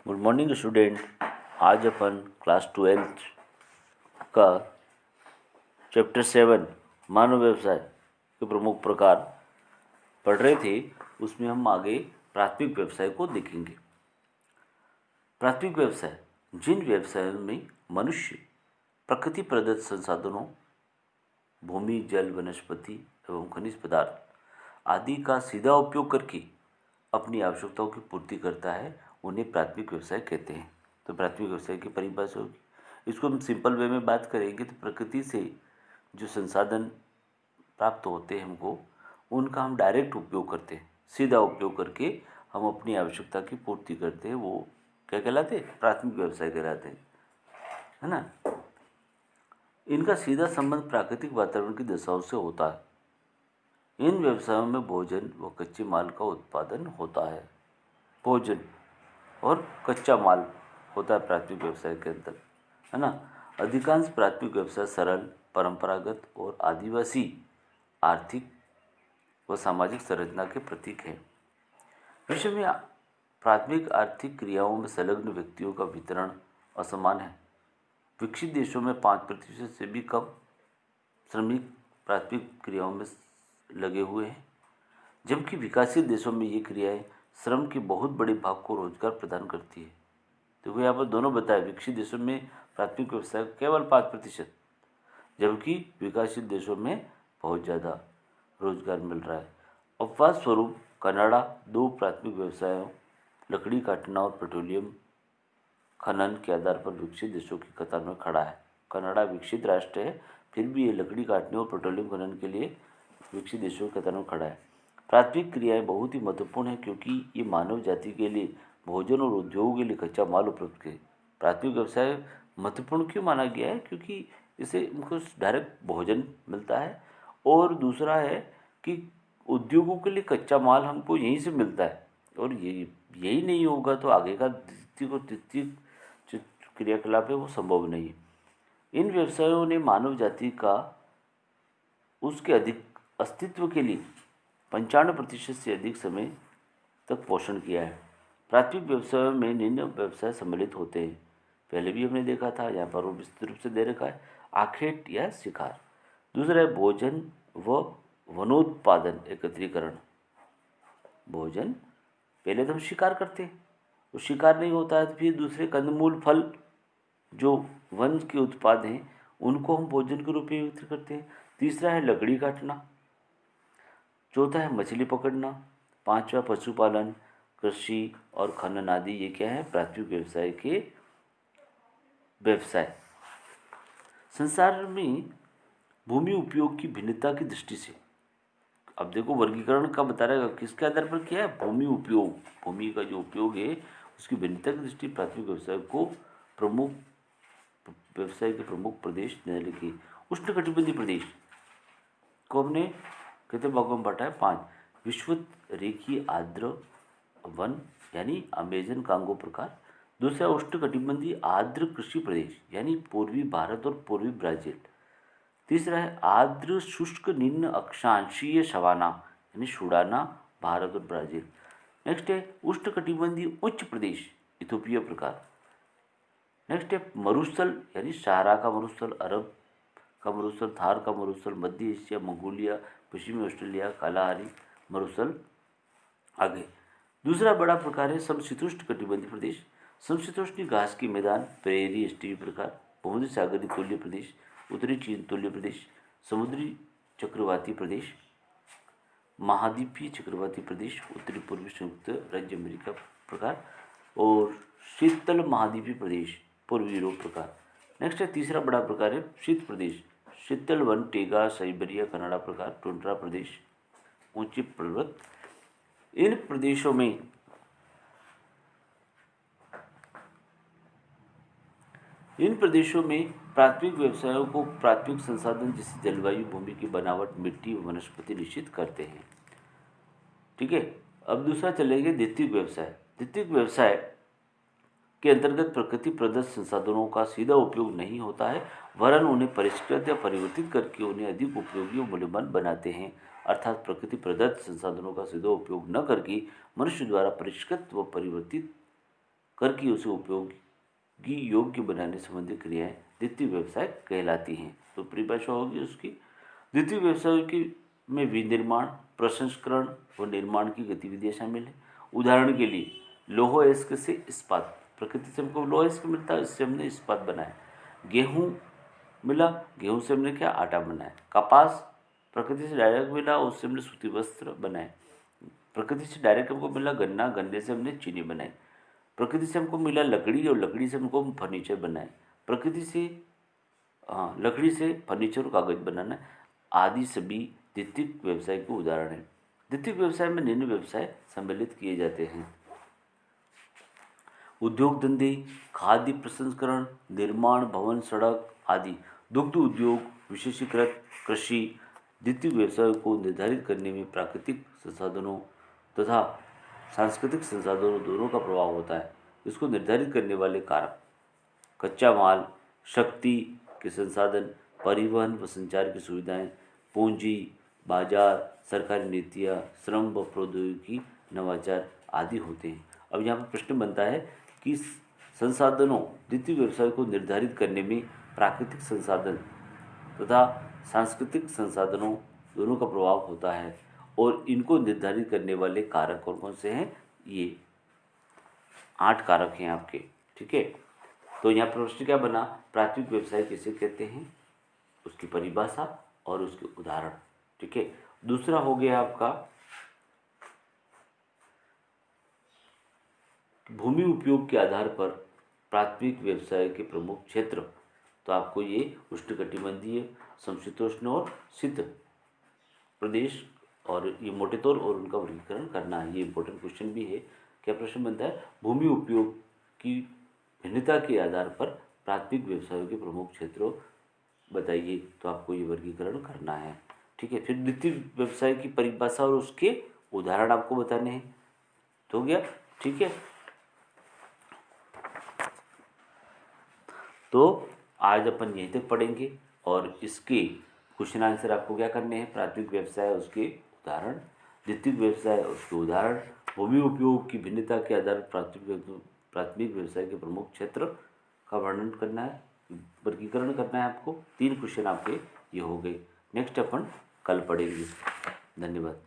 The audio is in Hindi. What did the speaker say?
Good morning student. आज अपन क्लास 12th का चैप्टर 7 मानव व्यवसाय के प्रमुख प्रकार पढ़ रहे थे। उसमें हम आगे प्राथमिक व्यवसाय को देखेंगे। प्राथमिक व्यवसाय जिन व्यवसायों में मनुष्य प्रकृति प्रदत्त संसाधनों भूमि, जल, वनस्पति एवं खनिज पदार्थ आदि का सीधा उपयोग करके अपनी आवश्यकताओं की पूर्ति करता है, उन्हें प्राथमिक व्यवसाय कहते हैं। तो प्राथमिक व्यवसाय की परिभाषा होगी, इसको हम सिंपल वे में बात करेंगे तो प्रकृति से जो संसाधन प्राप्त होते हैं हमको, उनका हम डायरेक्ट उपयोग करते हैं, सीधा उपयोग करके हम अपनी आवश्यकता की पूर्ति करते हैं। वो क्या कहलाते हैं? प्राथमिक व्यवसाय कहलाते हैं, है ना। इनका सीधा संबंध प्राकृतिक वातावरण की दशाओं से होता है। इन व्यवसायों में भोजन व कच्चे माल का उत्पादन होता है। भोजन और कच्चा माल होता है प्राथमिक व्यवसाय के अंदर, है ना। अधिकांश प्राथमिक व्यवसाय सरल, परंपरागत और आदिवासी आर्थिक व सामाजिक संरचना के प्रतीक हैं। विश्व में प्राथमिक आर्थिक क्रियाओं में संलग्न व्यक्तियों का वितरण असमान है। विकसित देशों में 5% से भी कम श्रमिक प्राथमिक क्रियाओं में लगे हुए हैं, जबकि विकसित देशों में ये क्रियाएं श्रम के बहुत बड़े भाग को रोजगार प्रदान करती है। तो यहाँ पर दोनों बताए, विकसित देशों में प्राथमिक व्यवसाय केवल 5%, जबकि विकसित देशों में बहुत ज़्यादा रोजगार मिल रहा है। अपवाद स्वरूप कनाडा 2 प्राथमिक व्यवसायों लकड़ी काटना और पेट्रोलियम खनन के आधार पर विकसित देशों की कतार में खड़ा है। कनाडा विकसित राष्ट्र है, फिर भी ये लकड़ी काटने और पेट्रोलियम खनन के लिए विकसित देशों की कतार में खड़ा है। प्राथमिक क्रियाएं बहुत ही महत्वपूर्ण है, क्योंकि ये मानव जाति के लिए भोजन और उद्योगों के लिए कच्चा माल उपलब्ध है। प्राथमिक व्यवसाय महत्वपूर्ण क्यों माना गया है? क्योंकि इससे उनको डायरेक्ट भोजन मिलता है, और दूसरा है कि उद्योगों के लिए कच्चा माल हमको यहीं से मिलता है, और यही नहीं होगा तो आगे का द्वितीय और तृतीय जो क्रियाकलाप है वो संभव नहीं है। इन व्यवसायों ने मानव जाति का उसके अधिक अस्तित्व के लिए 95% से अधिक समय तक पोषण किया है। प्राथमिक व्यवसायों में निम्न व्यवसाय सम्मिलित होते हैं। पहले भी हमने देखा था, यहाँ पर वो विस्तृत रूप से दे रखा है। आखेट या शिकार। दूसरा है भोजन व वनोत्पादन एकत्रीकरण। भोजन, पहले तो हम शिकार करते हैं, वो शिकार नहीं होता है तो फिर दूसरे कंदमूल फल जो वन के उत्पाद हैं उनको हम भोजन के रूप में वितरित करते हैं। तीसरा है लकड़ी काटना। चौथा है मछली पकड़ना। पांचवा पशुपालन, कृषि और खनन आदि। ये क्या है? प्राथमिक व्यवसाय के व्यवसाय। संसार में भूमि उपयोग की भिन्नता की दृष्टि से, अब देखो वर्गीकरण का बता रहा है, किसके आधार पर किया है? भूमि उपयोग, भूमि का जो उपयोग है उसकी भिन्नता की दृष्टि प्राथमिक व्यवसाय को प्रमुख व्यवसाय के प्रमुख प्रदेश निम्नलिखित। उष्णकटिबंधीय प्रदेश को हमने कितने भागों में बांटा है? 5। विश्वत रेखीय आर्द्र वन यानी अमेजन कांगो प्रकार। दूसरा उष्णकटिबंधीय आर्द्र कृषि प्रदेश यानी पूर्वी भारत और पूर्वी ब्राजील। तीसरा है आर्द्र शुष्क निम्न अक्षांशीय सवाना यानी सुडाना, भारत और ब्राजील। नेक्स्ट है उष्णकटिबंधीय उच्च प्रदेश, इथोपिया प्रकार। नेक्स्ट है मरुस्थल यानी सहारा का मरुस्थल, अरब का मरुस्थल, थार का मरुस्थल, मध्य एशिया, मंगोलिया, पश्चिमी ऑस्ट्रेलिया, कालाहारी मरुस्थल। आगे दूसरा बड़ा प्रकार है समशीतोष्ण कटिबंधीय प्रदेश। समशीतोष्ण घास के मैदान, प्रेरी स्टीव प्रकार। भूमध्य सागरीय तुल्य प्रदेश, उत्तरी चीन तुल्य प्रदेश, समुद्री चक्रवाती प्रदेश, महाद्वीपीय चक्रवाती प्रदेश, उत्तरी पूर्वी संयुक्त राज्य अमेरिका प्रकार, और शीतल महाद्वीपीय प्रदेश, पूर्वी यूरोप प्रकार। नेक्स्ट है तीसरा बड़ा प्रकार है शीत प्रदेश, शीतल वन, टेगा, साइबेरिया, कनाडा प्रकार, टुंड्रा प्रदेश, ऊंचे पर्वत। इन प्रदेशों में प्राथमिक व्यवसायों को प्राथमिक संसाधन जैसे जलवायु, भूमि की बनावट, मिट्टी, वनस्पति निश्चित करते हैं। ठीक है। अब दूसरा चलेंगे द्वितीयक व्यवसाय। द्वितीयक व्यवसाय के अंतर्गत प्रकृति प्रदत्त संसाधनों का सीधा उपयोग नहीं होता है, वरन उन्हें परिष्कृत या परिवर्तित करके उन्हें अधिक उपयोगी और मूल्यवान बनाते हैं। अर्थात प्रकृति प्रदत्त संसाधनों का सीधा उपयोग न करके मनुष्य द्वारा परिष्कृत व परिवर्तित करके उसे उपयोगी योग्य बनाने संबंधी क्रियाएं द्वितीय व्यवसाय कहलाती हैं। तो परिभाषा होगी उसकी, द्वितीय व्यवसाय की में विनिर्माण, प्रसंस्करण व निर्माण की गतिविधियां शामिल है। उदाहरण के लिए लौह अयस्क से इस्पात, प्रकृति से हमको लौह अयस्क मिलता है, इससे हमने इस्पात बनाया। गेहूँ मिला, गेहूँ से हमने क्या आटा बनाया। कपास प्रकृति से डायरेक्ट मिला, उससे हमने सूती वस्त्र बनाए। प्रकृति से डायरेक्ट हमको मिला गन्ना, गन्ने से हमने चीनी बनाई। प्रकृति से हमको मिला लकड़ी, और लकड़ी से हमको फर्नीचर बनाए। प्रकृति से लकड़ी से फर्नीचर और कागज बनाना आदि सभी द्वितीय व्यवसाय के उदाहरण हैं। द्वितीय व्यवसाय में निम्न व्यवसाय सम्मिलित किए जाते हैं: उद्योग धंधे, खाद्य प्रसंस्करण, निर्माण, भवन, सड़क आदि। दुग्ध उद्योग, विशेषीकृत कृषि। द्वितीय व्यवसाय को निर्धारित करने में प्राकृतिक संसाधनों तथा सांस्कृतिक संसाधनों दोनों का प्रभाव होता है। इसको निर्धारित करने वाले कारक: कच्चा माल, शक्ति के संसाधन, परिवहन व संचार की सुविधाएं, पूंजी, बाजार, सरकारी नीतियाँ, श्रम व प्रौद्योगिकी, नवाचार आदि होते हैं। अब यहाँ पर प्रश्न बनता है कि संसाधनों, द्वितीय व्यवसाय को निर्धारित करने में प्राकृतिक संसाधन तथा सांस्कृतिक संसाधनों दोनों का प्रभाव होता है, और इनको निर्धारित करने वाले कारक कौन कौन से हैं? ये 8 कारक हैं आपके, ठीक है। तो यहाँ पर प्रश्न क्या बना, प्राथमिक व्यवसाय किसे कहते हैं, उसकी परिभाषा और उसके उदाहरण, ठीक है। दूसरा हो गया आपका भूमि उपयोग के आधार पर प्राथमिक व्यवसाय के प्रमुख क्षेत्र। तो आपको ये उष्णकटिबंधीय, समशीतोष्ण और शीत प्रदेश और ये मोटे तौर और उनका वर्गीकरण करना है। ये इंपॉर्टेंट क्वेश्चन भी है। क्या प्रश्न बनता है, भूमि उपयोग की भिन्नता के आधार पर प्राथमिक व्यवसायों के प्रमुख क्षेत्रों बताइए। तो आपको ये वर्गीकरण करना है, ठीक है। फिर द्वितीय व्यवसाय की परिभाषा और उसके उदाहरण आपको बताने हैं। तो हो गया, ठीक है। तो आज अपन यहीं तक पढ़ेंगे, और इसके क्वेश्चन आंसर आपको क्या करने हैं, प्राथमिक व्यवसाय उसके उदाहरण, द्वितीय व्यवसाय उसके उदाहरण, भूमि उपयोग की भिन्नता के आधार पर प्राथमिक व्यवसाय के प्रमुख क्षेत्र का वर्णन करना है, वर्गीकरण करना है आपको। 3 क्वेश्चन आपके ये हो गए। नेक्स्ट अपन कल पढ़ेंगे। धन्यवाद।